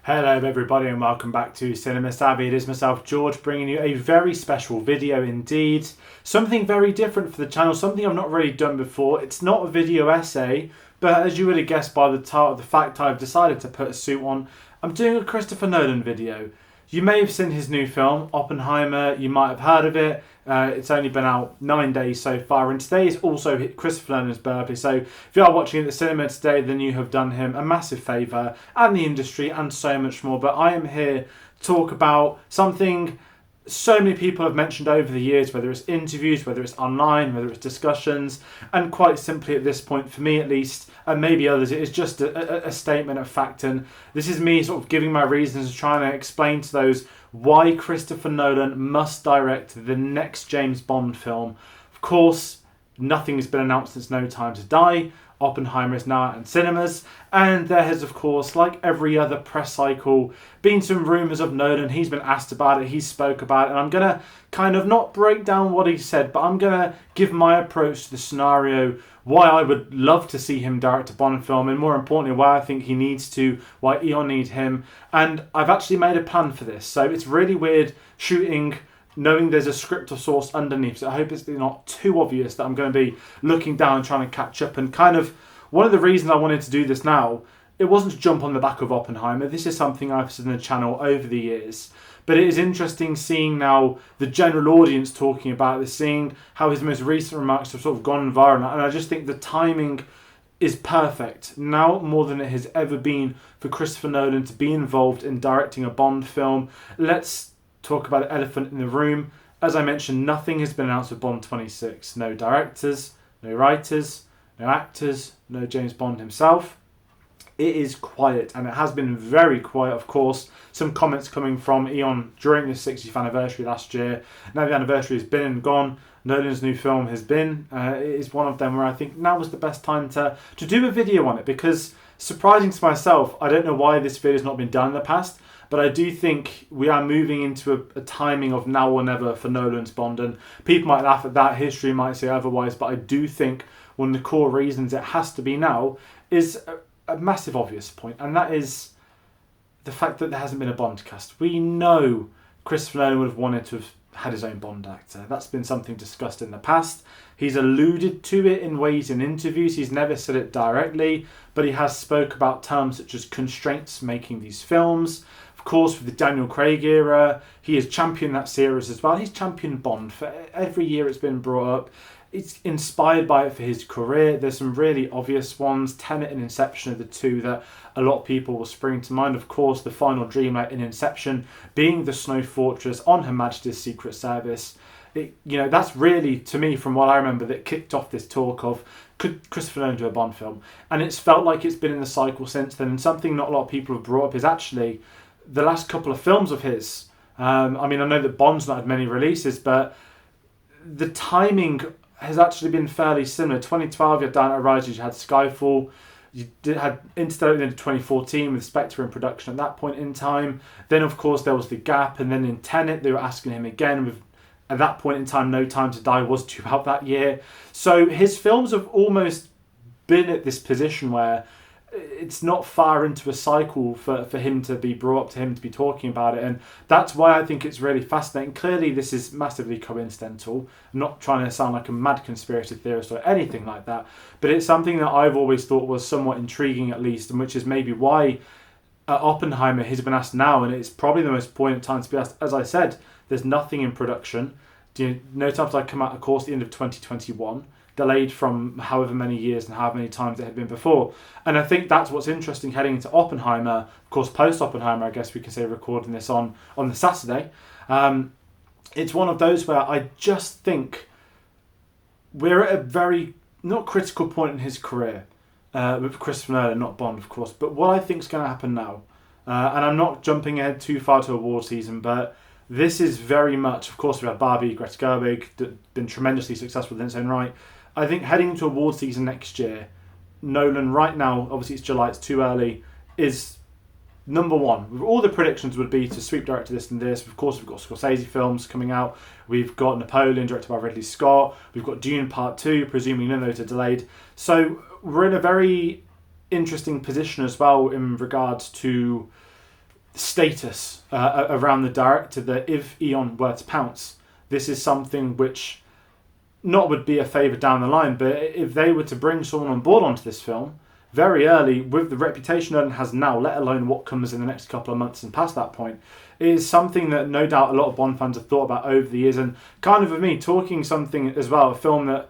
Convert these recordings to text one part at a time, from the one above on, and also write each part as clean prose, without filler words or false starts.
Hello everybody and welcome back to Cinema Savvy. It is myself, George, bringing you a very special video indeed. Something very different for the channel, something I've not really done before. It's not a video essay, but as you would have guessed by the title, the fact I've decided to put a suit on, I'm doing a Christopher Nolan video. You may have seen his new film, Oppenheimer. You might have heard of it. It's only been out 9 days so far, and today is also Christopher Nolan's birthday. So if you are watching at the cinema today, then you have done him a massive favour, and the industry, and so much more. But I am here to talk about something so many people have mentioned over the years, whether it's interviews, whether it's online, whether it's discussions, and quite simply at this point, for me at least, and maybe others, it is just a statement of fact. And this is me sort of giving my reasons, trying to explain to those why Christopher Nolan must direct the next James Bond film. Of course, nothing has been announced since No Time to Die. Oppenheimer is now out in cinemas, and there has, of course, like every other press cycle, been some rumours of Nolan. He's been asked about it, he spoke about it, and I'm going to kind of not break down what he said, but I'm going to give my approach to the scenario, why I would love to see him direct a Bond film, and more importantly, why I think he needs to, why Eon need him. And I've actually made a plan for this, so it's really weird shooting knowing there's a script or source underneath, so I hope it's not too obvious that I'm going to be looking down and trying to catch up. And kind of one of the reasons I wanted to do this now, it wasn't to jump on the back of Oppenheimer. This is something I've said in the channel over the years, but it is interesting seeing now the general audience talking about this, seeing how his most recent remarks have sort of gone viral, and I just think the timing is perfect now more than it has ever been for Christopher Nolan to be involved in directing a Bond film. Let's talk about the elephant in the room. As I mentioned, nothing has been announced for Bond 26. No directors, no writers, no actors, no James Bond himself. It is quiet, and it has been very quiet, of course. Some comments coming from Eon during the 60th anniversary last year. Now the anniversary has been and gone. Nolan's new film has been. It is one of them where I think now was the best time to do a video on it, because surprising to myself, I don't know why this video has not been done in the past, but I do think we are moving into a timing of now or never for Nolan's Bond, and people might laugh at that, history might say otherwise, but I do think one of the core reasons it has to be now is a massive obvious point, and that is the fact that there hasn't been a Bond cast. We know Christopher Nolan would have wanted to have had his own Bond actor. That's been something discussed in the past. He's alluded to it in ways in interviews. He's never said it directly, but he has spoke about terms such as constraints making these films. Of course, with the Daniel Craig era, he has championed that series as well. He's championed Bond for every year it's been brought up. It's inspired by it for his career. There's some really obvious ones. Tenet and Inception are the two that a lot of people will spring to mind. Of course, the final dreamer in Inception being the Snow Fortress on Her Majesty's Secret Service. That's really, to me, from what I remember, that kicked off this talk of, could Christopher Nolan do a Bond film? And it's felt like it's been in the cycle since then. And something not a lot of people have brought up is actually the last couple of films of his. I know that Bond's not had many releases, but the timing has actually been fairly similar. 2012, you had Dark Knight Rises, you had Skyfall, you had Interstellar in 2014 with Spectre in production at that point in time. Then, of course, there was the gap, and then in Tenet, they were asking him again with, at that point in time, No Time to Die was due out that year. So his films have almost been at this position where it's not far into a cycle for him to be brought up, to him to be talking about it, and that's why I think it's really fascinating. Clearly this is massively coincidental. I'm not trying to sound like a mad conspiracy theorist or anything like that, but it's something that I've always thought was somewhat intriguing, at least, and which is maybe why Oppenheimer has been asked now, and it's probably the most poignant time to be asked. As I said, there's nothing in production. No Time to Die come out, of course, at the end of 2021, delayed from however many years and however many times it had been before. And I think that's what's interesting heading into Oppenheimer. Of course, post-Oppenheimer, I guess we can say, recording this on the Saturday. It's one of those where I just think we're at a very, not critical point in his career, with Christopher Nolan, not Bond, of course, but what I think is going to happen now, and I'm not jumping ahead too far to award season, but this is very much, of course, we have Barbie, Greta Gerwig, been tremendously successful in its own right. I think heading into award season next year, Nolan right now, obviously it's July, it's too early, is number one. All the predictions would be to sweep director this and this. Of course, we've got Scorsese films coming out. We've got Napoleon, directed by Ridley Scott. We've got Dune Part 2, presuming none of those are delayed. So we're in a very interesting position as well in regards to status around the director that if Eon were to pounce, this is something which not would be a favour down the line, but if they were to bring someone on board onto this film very early, with the reputation Nolan has now, let alone what comes in the next couple of months and past that point, is something that no doubt a lot of Bond fans have thought about over the years. And kind of with me, talking something as well, a film that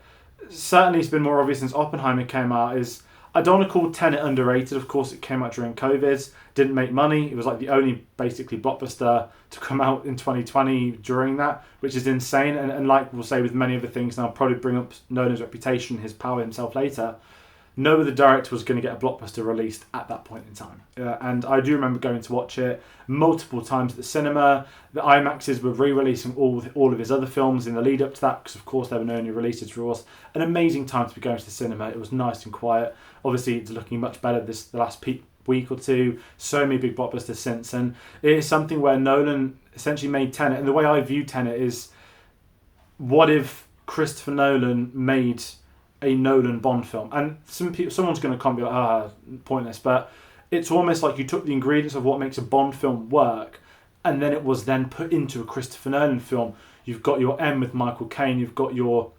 certainly has been more obvious since Oppenheimer came out, is I don't want to call Tenet underrated. Of course, it came out during COVID, didn't make money. It was like the only basically blockbuster to come out in 2020 during that, which is insane. And like we'll say with many other things, and I'll probably bring up Nolan's reputation, his power himself later, no other director was going to get a blockbuster released at that point in time. And I do remember going to watch it multiple times at the cinema. The Imaxes were re-releasing all of his other films in the lead up to that, because of course they were only released for us. An amazing time to be going to the cinema. It was nice and quiet. Obviously it's looking much better the last week or two. So many big blockbusters since. And it is something where Nolan essentially made Tenet. And the way I view Tenet is, what if Christopher Nolan made a Nolan Bond film? And someone's going to come and be like, pointless, but it's almost like you took the ingredients of what makes a Bond film work, and then it was then put into a Christopher Nolan film. You've got your M with Michael Caine, you've got your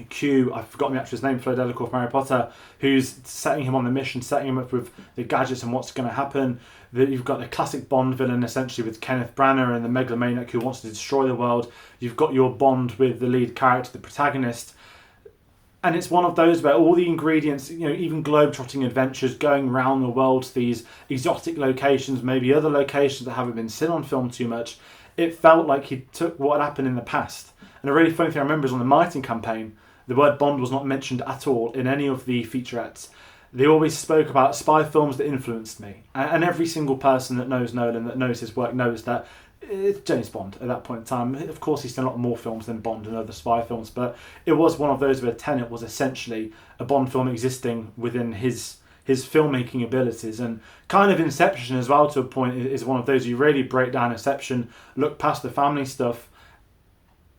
Q, I've forgotten the actor's name, Flo Delacour from Harry Potter, who's setting him on the mission, setting him up with the gadgets and what's going to happen. You've got the classic Bond villain essentially with Kenneth Branagh and the megalomaniac who wants to destroy the world. You've got your Bond with the lead character, the protagonist. And it's one of those where all the ingredients, even globe-trotting adventures, going around the world to these exotic locations, maybe other locations that haven't been seen on film too much, it felt like he took what had happened in the past. And a really funny thing I remember is on the marketing campaign, the word Bond was not mentioned at all in any of the featurettes. They always spoke about spy films that influenced me. And every single person that knows Nolan, that knows his work, knows that it's James Bond at that point in time. Of course, he's done a lot more films than Bond and other spy films, but it was one of those where Tenet was essentially a Bond film existing within his filmmaking abilities. And kind of Inception as well, to a point, is one of those. You really break down Inception, look past the family stuff,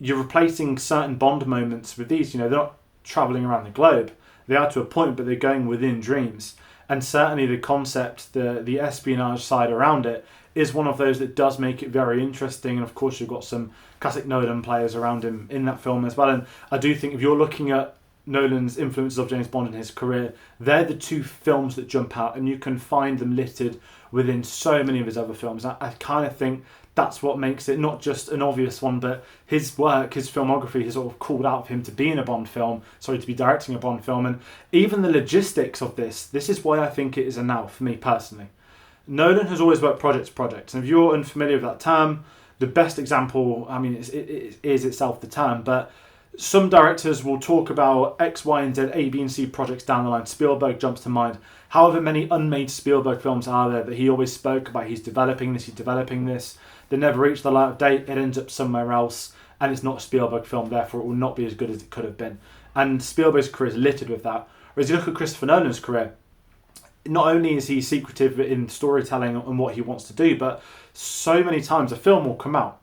you're replacing certain Bond moments with these. They're not travelling around the globe. They are to a point, but they're going within dreams. And certainly the concept, the espionage side around it, is one of those that does make it very interesting. And of course you've got some classic Nolan players around him in that film as well. And I do think if you're looking at Nolan's influences of James Bond in his career, they're the two films that jump out, and you can find them littered within so many of his other films. I kind of think that's what makes it not just an obvious one, but his work, his filmography has sort of called out for him to be in a Bond film, to be directing a Bond film. And even the logistics of this is why I think it is a now for me personally. Nolan has always worked project to project. And if you're unfamiliar with that term, the best example, it is itself the term, but some directors will talk about X, Y, and Z, A, B, and C projects down the line. Spielberg jumps to mind. However many unmade Spielberg films are there that he always spoke about, he's developing this. They never reach the light of day, it ends up somewhere else, and it's not a Spielberg film, therefore it will not be as good as it could have been. And Spielberg's career is littered with that. Whereas you look at Christopher Nolan's career, not only is he secretive in storytelling and what he wants to do, but so many times a film will come out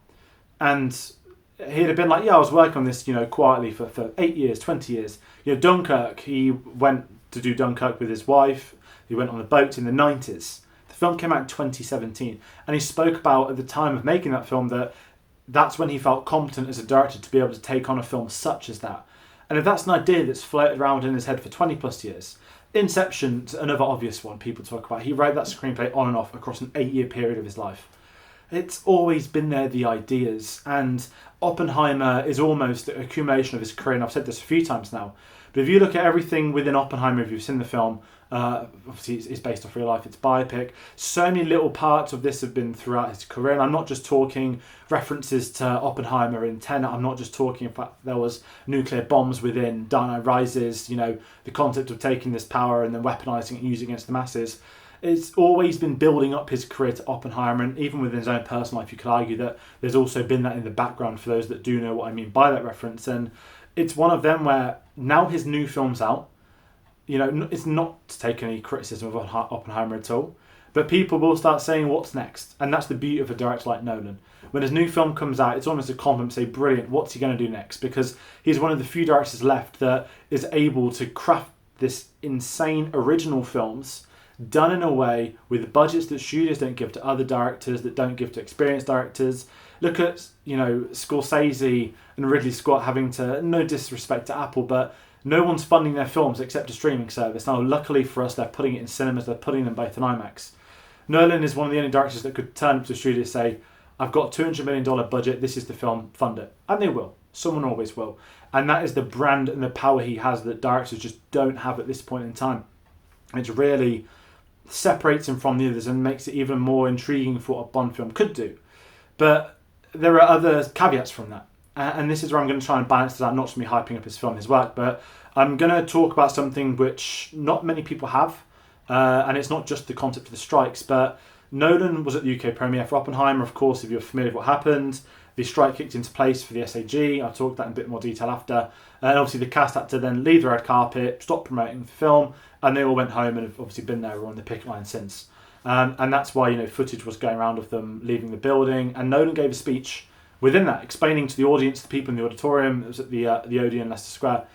and he'd have been like, I was working on this, quietly for 8 years, 20 years. Dunkirk, he went to do Dunkirk with his wife. He went on a boat in the 90s. The film came out in 2017. And he spoke about at the time of making that film that's when he felt competent as a director to be able to take on a film such as that. And if that's an idea that's floated around in his head for 20 plus years, Inception's another obvious one people talk about. He wrote that screenplay on and off across an 8-year period of his life. It's always been there, the ideas. And Oppenheimer is almost an accumulation of his career, and I've said this a few times now. But if you look at everything within Oppenheimer, if you've seen the film, obviously it's based off real life, it's biopic. So many little parts of this have been throughout his career, and I'm not just talking references to Oppenheimer in Tenet. I'm not just talking, in fact, there was nuclear bombs within Dark Knight Rises, the concept of taking this power and then weaponizing it and using it against the masses. It's always been building up his career to Oppenheimer, and even within his own personal life, you could argue that there's also been that in the background for those that do know what I mean by that reference. And it's one of them where now his new film's out, it's not to take any criticism of Oppenheimer at all, but people will start saying what's next. And that's the beauty of a director like Nolan. When his new film comes out, it's almost a compliment to say, brilliant, what's he going to do next? Because he's one of the few directors left that is able to craft this insane original films done in a way with budgets that studios don't give to other directors, that don't give to experienced directors. Look at, Scorsese and Ridley Scott having to, no disrespect to Apple, but no one's funding their films except a streaming service. Now, luckily for us, they're putting it in cinemas, they're putting them both in Imax. Nolan is one of the only directors that could turn up to a studio and say, I've got a $200 million budget, this is the film, fund it. And they will. Someone always will. And that is the brand and the power he has that directors just don't have at this point in time. It really separates him from the others and makes it even more intriguing for what a Bond film could do. But there are other caveats from that. And this is where I'm going to try and balance it out, not just me hyping up his film, his work, but I'm going to talk about something which not many people have. And it's not just the concept of the strikes, but Nolan was at the UK premiere for Oppenheimer. Of course, if you're familiar with what happened, the strike kicked into place for the SAG. I'll talk that in a bit more detail after. And obviously the cast had to then leave the red carpet, stop promoting the film, and they all went home and have obviously been there or on the picket line since. And that's why, footage was going around of them leaving the building. And Nolan gave a speech within that, explaining to the audience, the people in the auditorium, it was at the Odeon in Leicester Square.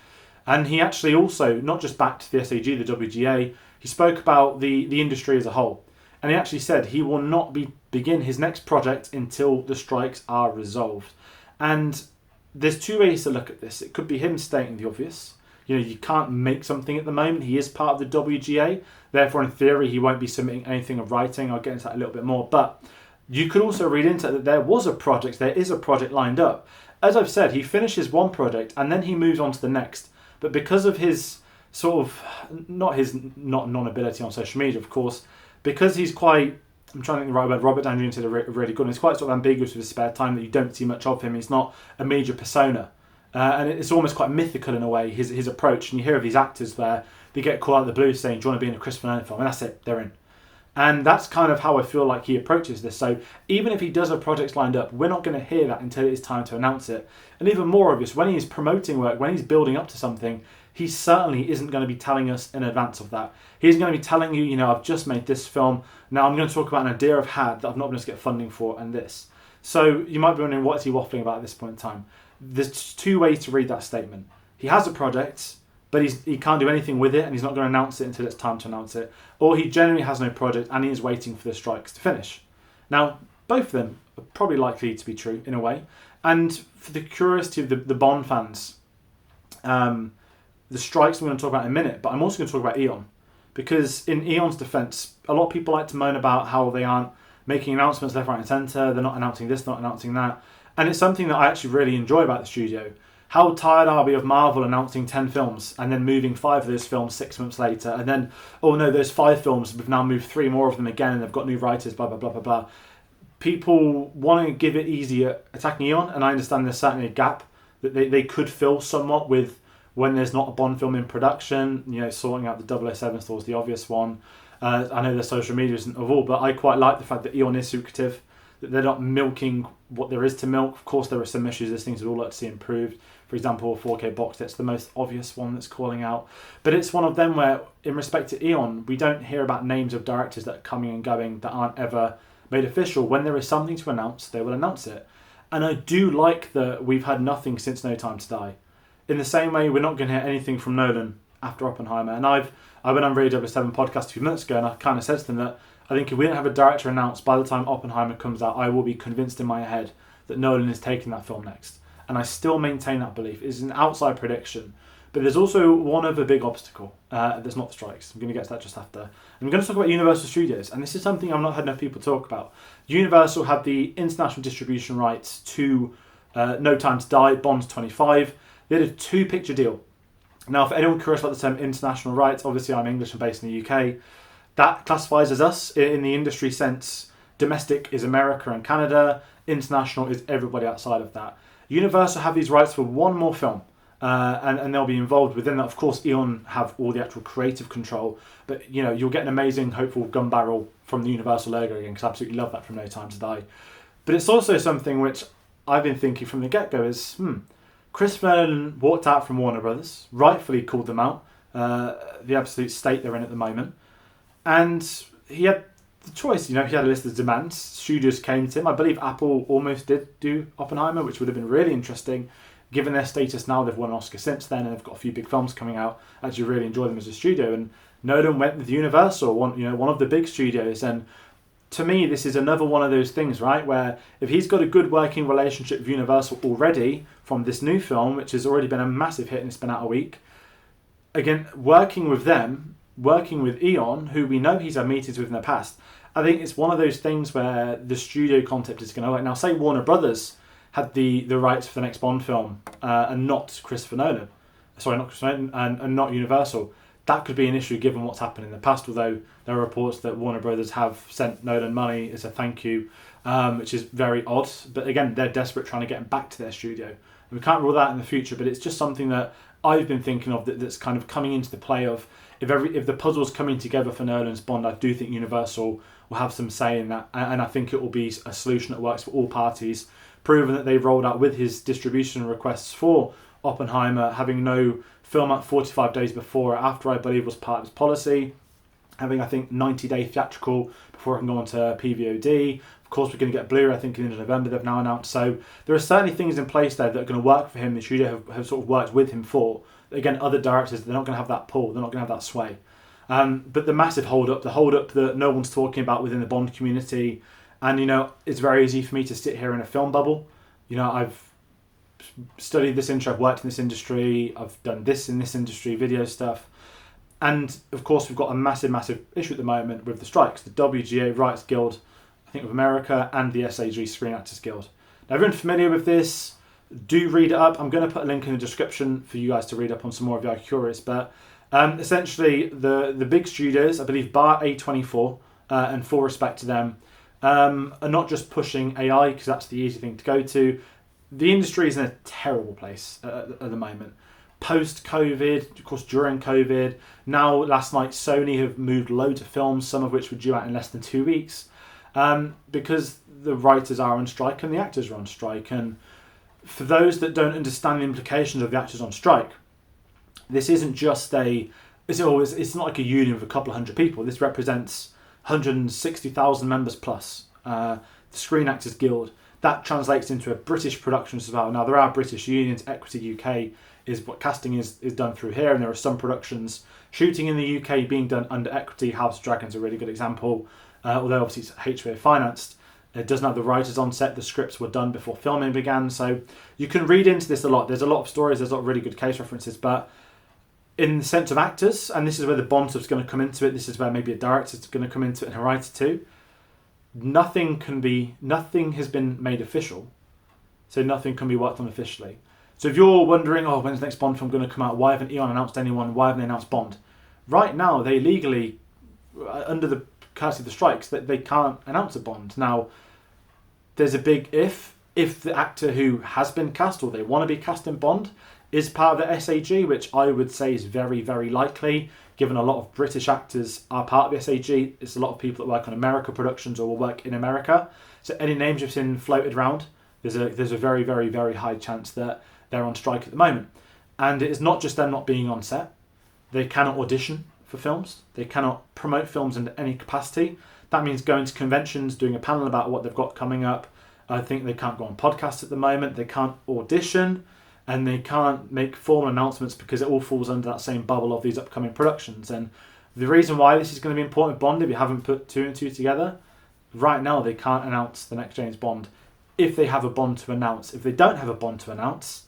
And he actually also, not just backed the SAG, the WGA, he spoke about the industry as a whole. And he actually said he will not begin his next project until the strikes are resolved. And there's two ways to look at this. It could be him stating the obvious. You can't make something at the moment. He is part of the WGA. Therefore, in theory, he won't be submitting anything of writing. I'll get into that a little bit more. But you could also read into it that there is a project lined up. As I've said, he finishes one project and then he moves on to the next. But because of his not non-ability on social media, of course, because he's quite, I'm trying to think the right word, Robert Downey Jr. did a really good one. He's quite sort of ambiguous with his spare time that you don't see much of him. He's not a major persona. And it's almost quite mythical in a way, his approach. And you hear of these actors where they get called out of the blue saying, do you want to be in a Christopher Nolan film? And that's it, they're in. And that's kind of how I feel like he approaches this. So even if he does have projects lined up, we're not going to hear that until it's time to announce it. And even more obvious, when he's promoting work, when he's building up to something, he certainly isn't going to be telling us in advance of that. He's going to be telling you, I've just made this film. Now I'm going to talk about an idea I've had that I've not been able to get funding for and this. So you might be wondering, what is he waffling about at this point in time? There's two ways to read that statement. He has a project, but he can't do anything with it, and he's not going to announce it until it's time to announce it. Or he generally has no project, and he is waiting for the strikes to finish. Now, both of them are probably likely to be true, in a way. And for the curiosity of the Bond fans, the strikes I'm going to talk about in a minute, but I'm also going to talk about Eon. Because in Eon's defence, a lot of people like to moan about how they aren't making announcements left, right and centre, they're not announcing this, not announcing that. And it's something that I actually really enjoy about the studio. How tired are we of Marvel announcing 10 films and then moving 5 of those films 6 months later, and then, oh no, those 5 films, we've now moved 3 more of them again and they've got new writers, blah, blah, blah, blah, blah. People want to give it easy at attacking Eon, and I understand there's certainly a gap that they could fill somewhat with when there's not a Bond film in production, sorting out the 007 stores, the obvious one. I know their social media isn't of all, but I quite like the fact that Eon is secretive, that they're not milking what there is to milk. Of course, there are some issues, there's things we'd all like to see improved. For example, 4K box set's the most obvious one that's calling out. But it's one of them where, in respect to Eon, we don't hear about names of directors that are coming and going that aren't ever made official. When there is something to announce, they will announce it. And I do like that we've had nothing since No Time to Die. In the same way, we're not going to hear anything from Nolan after Oppenheimer. And I went on Radio 7 podcast a few minutes ago, and I kind of said to them that I think if we don't have a director announced by the time Oppenheimer comes out, I will be convinced in my head that Nolan is taking that film next. And I still maintain that belief. It's an outside prediction. But there's also one other big obstacle. There's not the strikes. I'm going to get to that just after. I'm going to talk about Universal Studios. And this is something I've not had enough people talk about. Universal had the international distribution rights to No Time to Die, Bond 25. They had a 2-picture deal. Now, for anyone curious about the term international rights, obviously I'm English and based in the UK. That classifies as us in the industry sense. Domestic is America and Canada. International is everybody outside of that. Universal have these rights for one more film. And they'll be involved within that. Of course, Eon have all the actual creative control. But, you'll get an amazing, hopeful gun barrel from the Universal logo again, because I absolutely love that from No Time to Die. But it's also something which I've been thinking from the get-go is, Christopher Nolan walked out from Warner Brothers, rightfully called them out, the absolute state they're in at the moment. And he had the choice, he had a list of demands. Studios came to him. I believe Apple almost did do Oppenheimer, which would have been really interesting. Given their status now, they've won an Oscar since then, and they've got a few big films coming out. I actually really enjoy them as a studio, and Nolan went with Universal, one of the big studios. And to me, this is another one of those things, right, where if he's got a good working relationship with Universal already from this new film, which has already been a massive hit and it's been out a week, again, working with them, working with Eon, who we know he's had meetings with in the past, I think it's one of those things where the studio concept is going to work. Now, say Warner Brothers had the rights for the next Bond film and not Christopher Nolan, not Christopher Nolan, and not Universal. That could be an issue given what's happened in the past, although there are reports that Warner Brothers have sent Nolan money as a thank you, which is very odd. But again, they're desperate trying to get him back to their studio. And we can't rule that out in the future, but it's just something that I've been thinking of that's kind of coming into the play of if the puzzle's coming together for Nolan's Bond, I do think Universal will have some say in that. And I think it will be a solution that works for all parties, proven that they've rolled out with his distribution requests for Oppenheimer, having no film out 45 days before or after, I believe, was part of his policy. Having, I think, 90-day theatrical before it can go on to PVOD. Of course, we're going to get Blu-ray, I think, in November, they've now announced. So there are certainly things in place there that are going to work for him. The studio have sort of worked with him for. Again, other directors, they're not going to have that pull. They're not going to have that sway. But the massive hold-up, the hold-up that no one's talking about within the Bond community, and, it's very easy for me to sit here in a film bubble. I've studied this industry, I've worked in this industry, I've done this in this industry, video stuff. And, of course, we've got a massive, massive issue at the moment with the strikes. The WGA Writers Guild, I think, of America, and the SAG Screen Actors Guild. Now, everyone familiar with this, do read it up. I'm going to put a link in the description for you guys to read up on some more if you are curious. But essentially, the big studios, I believe, bar A24, and full respect to them, are not just pushing AI, because that's the easy thing to go to. The industry is in a terrible place at the moment. Post-COVID, of course, during COVID. Now, last night, Sony have moved loads of films, some of which were due out in less than 2 weeks, because the writers are on strike and the actors are on strike. And for those that don't understand the implications of the actors on strike, this isn't just it's not like a union of a couple of hundred people. This represents 160,000 members plus. The Screen Actors Guild. That translates into a British productions as well. Now, there are British unions. Equity UK is what casting is done through here, and there are some productions shooting in the UK being done under Equity. House of Dragon's a really good example, although obviously it's HBO financed. It doesn't have the writers on set. The scripts were done before filming began, so you can read into this a lot. There's a lot of stories. There's a lot of really good case references, but in the sense of actors, and this is where the Bond stuff's going to come into it. This is where maybe a director's going to come into it and a writer too. Nothing has been made official, so nothing can be worked on officially. So if you're wondering, when's the next Bond film going to come out? Why haven't Eon announced anyone? Why haven't they announced Bond? Right now, they legally, under the courtesy of the strikes, that they can't announce a Bond. Now, there's a big if the actor who has been cast or they want to be cast in Bond is part of the SAG, which I would say is very, very likely, given a lot of British actors are part of the SAG. It's a lot of people that work on America productions or will work in America. So any names you've seen floated around, there's a very, very, very high chance that they're on strike at the moment. And it is not just them not being on set. They cannot audition for films. They cannot promote films in any capacity. That means going to conventions, doing a panel about what they've got coming up. I think they can't go on podcasts at the moment. They can't audition. And they can't make formal announcements because it all falls under that same bubble of these upcoming productions. And the reason why this is going to be important with Bond, if you haven't put two and two together, right now they can't announce the next James Bond if they have a Bond to announce. If they don't have a Bond to announce,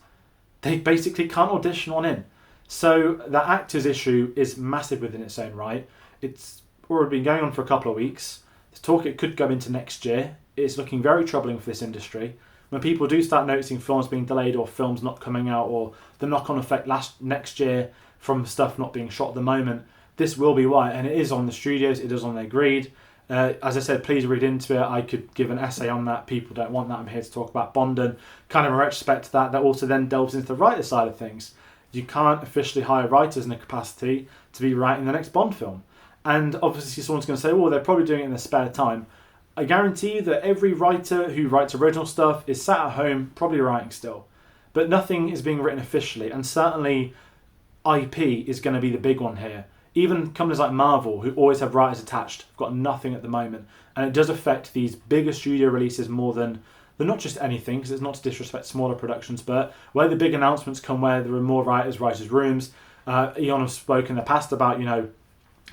they basically can't audition one in. So the actors issue is massive within its own right. It's already been going on for a couple of weeks. There's talk it could go into next year. It's looking very troubling for this industry. When people do start noticing films being delayed or films not coming out or the knock-on effect next year from stuff not being shot at the moment, this will be why. And it is on the studios, it is on their greed. As I said, please read into it. I could give an essay on that. People don't want that. I'm here to talk about Bond and kind of in retrospect to that also then delves into the writer side of things. You can't officially hire writers in a capacity to be writing the next Bond film. And obviously someone's going to say, well, they're probably doing it in their spare time. I guarantee you that every writer who writes original stuff is sat at home, probably writing still. But nothing is being written officially, and certainly IP is going to be the big one here. Even companies like Marvel, who always have writers attached, have got nothing at the moment. And it does affect these bigger studio releases more than not just anything, because it's not to disrespect smaller productions, but where the big announcements come where there are more writers' rooms. Eon have spoken in the past about,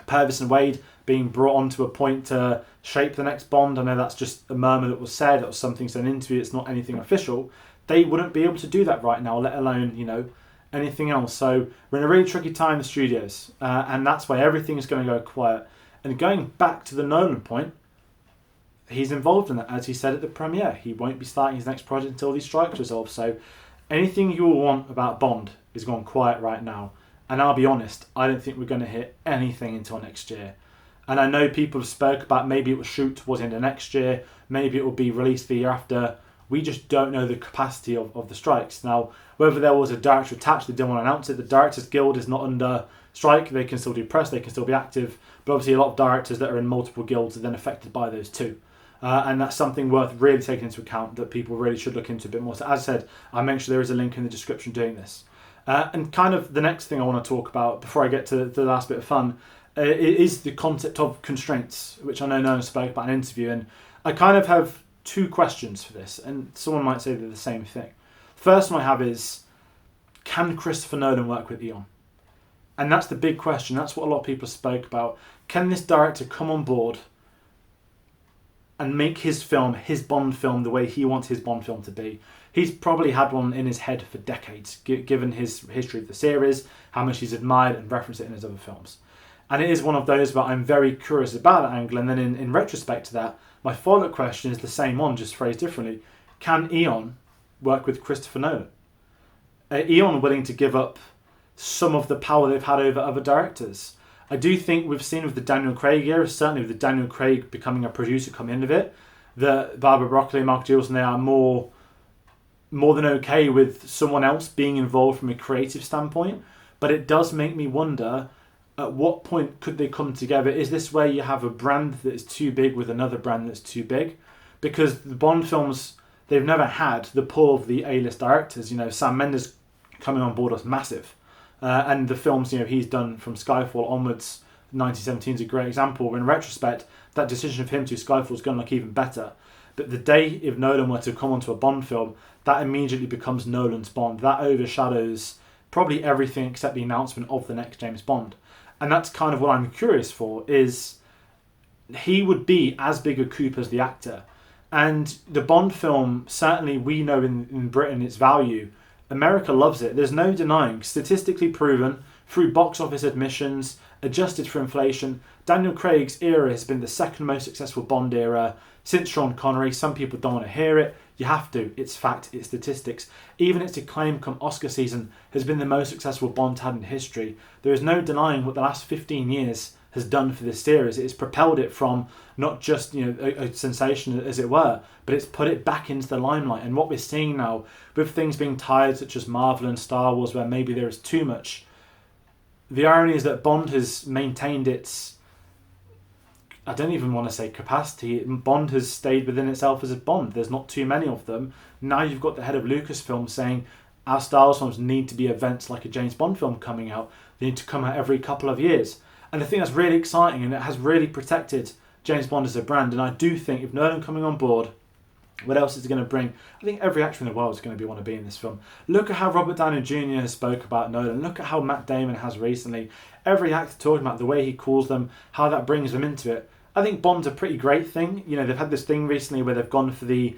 Purvis and Wade being brought on to a point to shape the next Bond. I know that's just a murmur that was said. That was something said in an interview. It's not anything official. They wouldn't be able to do that right now, let alone, anything else. So we're in a really tricky time in the studios, and that's why everything is going to go quiet. And going back to the Nolan point, he's involved in that, as he said at the premiere. He won't be starting his next project until these strikes resolve. So anything you will want about Bond is gone quiet right now. And I'll be honest, I don't think we're going to hit anything until next year. And I know people have spoke about maybe it will shoot towards the end of next year, maybe it will be released the year after. We just don't know the capacity of the strikes. Now, whether there was a director attached, they didn't want to announce it. The Directors Guild is not under strike. They can still do press, they can still be active. But obviously a lot of directors that are in multiple guilds are then affected by those too. And that's something worth really taking into account that people really should look into a bit more. So as I said, I mentioned there is a link in the description doing this. And kind of the next thing I want to talk about before I get to the last bit of fun is the concept of constraints, which I know Nolan spoke about in an interview. And I kind of have two questions for this, and someone might say they're the same thing. First one I have is, can Christopher Nolan work with Eon? And that's the big question. That's what a lot of people spoke about. Can this director come on board and make his film, his Bond film, the way he wants his Bond film to be? He's probably had one in his head for decades, given his history of the series, how much he's admired and referenced it in his other films. And it is one of those where I'm very curious about that angle. And then in retrospect to that, my follow-up question is the same one, just phrased differently. Can Eon work with Christopher Nolan? Are Eon willing to give up some of the power they've had over other directors? I do think we've seen with the Daniel Craig era, certainly with the Daniel Craig becoming a producer coming into it, that Barbara Broccoli and Mark Gilson, they are more than okay with someone else being involved from a creative standpoint. But it does make me wonder, at what point could they come together? Is this where you have a brand that is too big with another brand that's too big? Because the Bond films, they've never had the pull of the A-list directors. Sam Mendes coming on board was massive. And the films he's done from Skyfall onwards, 1917 is a great example. In retrospect, that decision of him to Skyfall is going to look even better. But the day if Nolan were to come onto a Bond film, that immediately becomes Nolan's Bond. That overshadows probably everything except the announcement of the next James Bond. And that's kind of what I'm curious for, is he would be as big a coup as the actor. And the Bond film, certainly we know in Britain its value. America loves it. There's no denying, statistically proven, through box office admissions, adjusted for inflation, Daniel Craig's era has been the second most successful Bond era since Sean Connery. Some people don't want to hear it. You have to. It's fact. It's statistics. Even its acclaim come Oscar season has been the most successful Bond had in history. There is no denying what the last 15 years has done for this series. It's propelled it from not just a sensation as it were, but it's put it back into the limelight. And what we're seeing now with things being tired, such as Marvel and Star Wars, where maybe there is too much, the irony is that Bond has maintained its, I don't even want to say capacity. Bond has stayed within itself as a Bond. There's not too many of them. Now you've got the head of Lucasfilm saying our Star Wars films need to be events like a James Bond film coming out. They need to come out every couple of years. And I think that's really exciting, and it has really protected James Bond as a brand. And I do think if Nolan coming on board, what else is it going to bring? I think every actor in the world is going to want to be in this film. Look at how Robert Downey Jr. has spoke about Nolan. Look at how Matt Damon has recently. Every actor talking about the way he calls them, how that brings them into it. I think Bond's a pretty great thing. They've had this thing recently where they've gone for the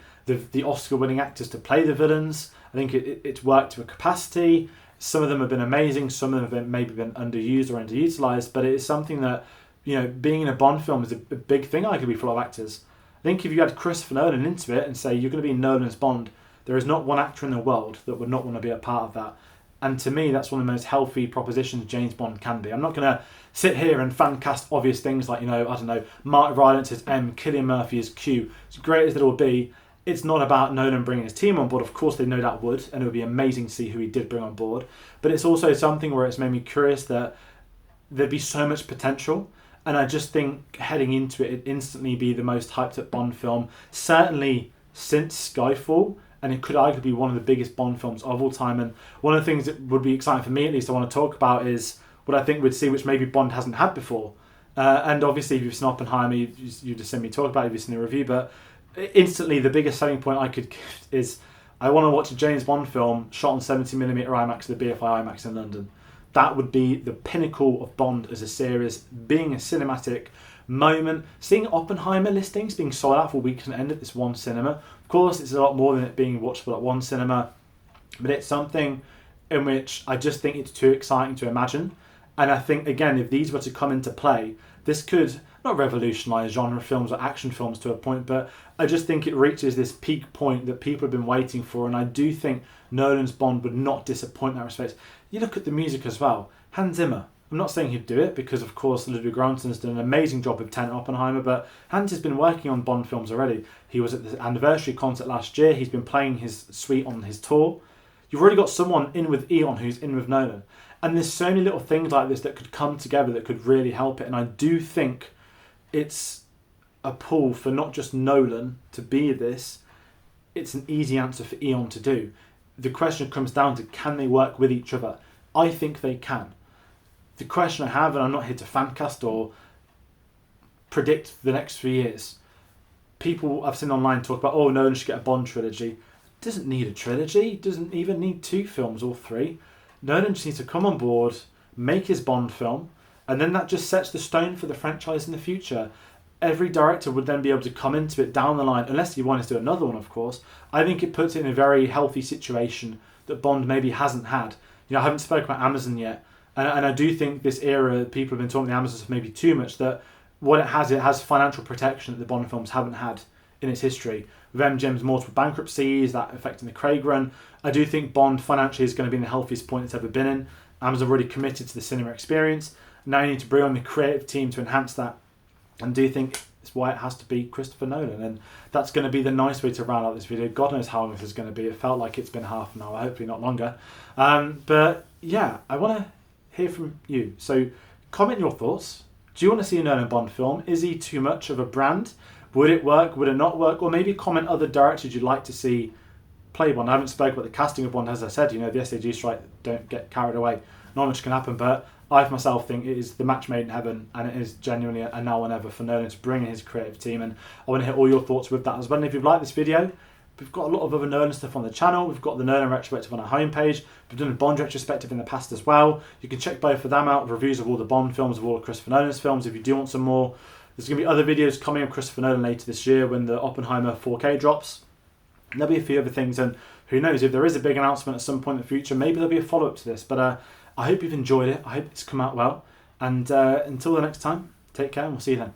Oscar-winning actors to play the villains. I think it's worked to a capacity. Some of them have been amazing. Some of them have maybe been underused or underutilized. But it is something that, being in a Bond film is a big thing, arguably, for a lot of actors. I think if you had Christopher Nolan into it and say you're going to be Nolan's Bond, there is not one actor in the world that would not want to be a part of that. And to me, that's one of the most healthy propositions James Bond can be. I'm not going to sit here and fan cast obvious things like, Mark Rylance as M, Cillian Murphy as Q. As great as it will be, it's not about Nolan bringing his team on board. Of course, they no doubt would, and it would be amazing to see who he did bring on board. But it's also something where it's made me curious that there'd be so much potential. And I just think heading into it, it'd instantly be the most hyped up Bond film, certainly since Skyfall. And it could arguably be one of the biggest Bond films of all time. And one of the things that would be exciting for me, at least, I want to talk about is what I think we'd see, which maybe Bond hasn't had before. And obviously, if you've seen Oppenheimer, you just send me talk about it, if you've seen the review. But instantly, the biggest selling point I could give is I want to watch a James Bond film shot on 70mm IMAX at the BFI IMAX in London. that would be the pinnacle of Bond as a series, being a cinematic moment. Seeing Oppenheimer listings being sold out for weekend end at this one cinema. Of course, it's a lot more than it being watchable at one cinema, but it's something in which I just think it's too exciting to imagine. And I think, again, if these were to come into play, this could not revolutionise genre films or action films to a point, but I just think it reaches this peak point that people have been waiting for, and I do think Nolan's Bond would not disappoint in that respect. You look at the music as well. Hans Zimmer. I'm not saying he'd do it, because of course Ludwig Göransson's done an amazing job with Tenet Oppenheimer, but Hans has been working on Bond films already. He was at the anniversary concert last year. He's been playing his suite on his tour. You've already got someone in with Eon who's in with Nolan. And there's so many little things like this that could come together that could really help it. And I do think it's a pull for not just Nolan to be this. It's an easy answer for Eon to do. The question comes down to, can they work with each other? I think they can. The question I have, and I'm not here to fancast or predict the next 3 years. People I've seen online talk about, oh, Nolan should get a Bond trilogy. Doesn't need a trilogy. Doesn't even need 2 films or 3. Nolan just needs to come on board, make his Bond film, and then that just sets the stone for the franchise in the future. Every director would then be able to come into it down the line, unless he wanted to do another one, of course. I think it puts it in a very healthy situation that Bond maybe hasn't had. I haven't spoken about Amazon yet, and I do think this era, people have been talking about Amazon maybe too much, that what it has financial protection that the Bond films haven't had in its history. With MGM's multiple bankruptcies, that affecting the Craig run, I do think Bond financially is going to be in the healthiest point it's ever been in. Amazon already committed to the cinema experience. Now you need to bring on the creative team to enhance that. And do think it's why it has to be Christopher Nolan. And that's going to be the nice way to round out this video. God knows how long this is going to be. It felt like it's been half an hour, hopefully not longer. But yeah, I want to hear from you. So comment your thoughts. Do you want to see a Nolan Bond film? Is he too much of a brand? Would it work? Would it not work? Or maybe comment other directors you'd like to see play Bond. I haven't spoken about the casting of Bond, as I said. The SAG strike, don't get carried away. Not much can happen, but I myself think it is the match made in heaven, and it is genuinely a now and ever for Nolan to bring in his creative team. And I want to hear all your thoughts with that as well. And if you've liked this video, we've got a lot of other Nolan stuff on the channel. We've got the Nolan retrospective on our homepage. We've done a Bond retrospective in the past as well. You can check both of them out, reviews of all the Bond films, of all of Christopher Nolan's films, if you do want some more. There's going to be other videos coming of Christopher Nolan later this year when the Oppenheimer 4K drops. And there'll be a few other things, and who knows, if there is a big announcement at some point in the future, maybe there'll be a follow-up to this. But I hope you've enjoyed it. I hope it's come out well. And until the next time, take care and we'll see you then.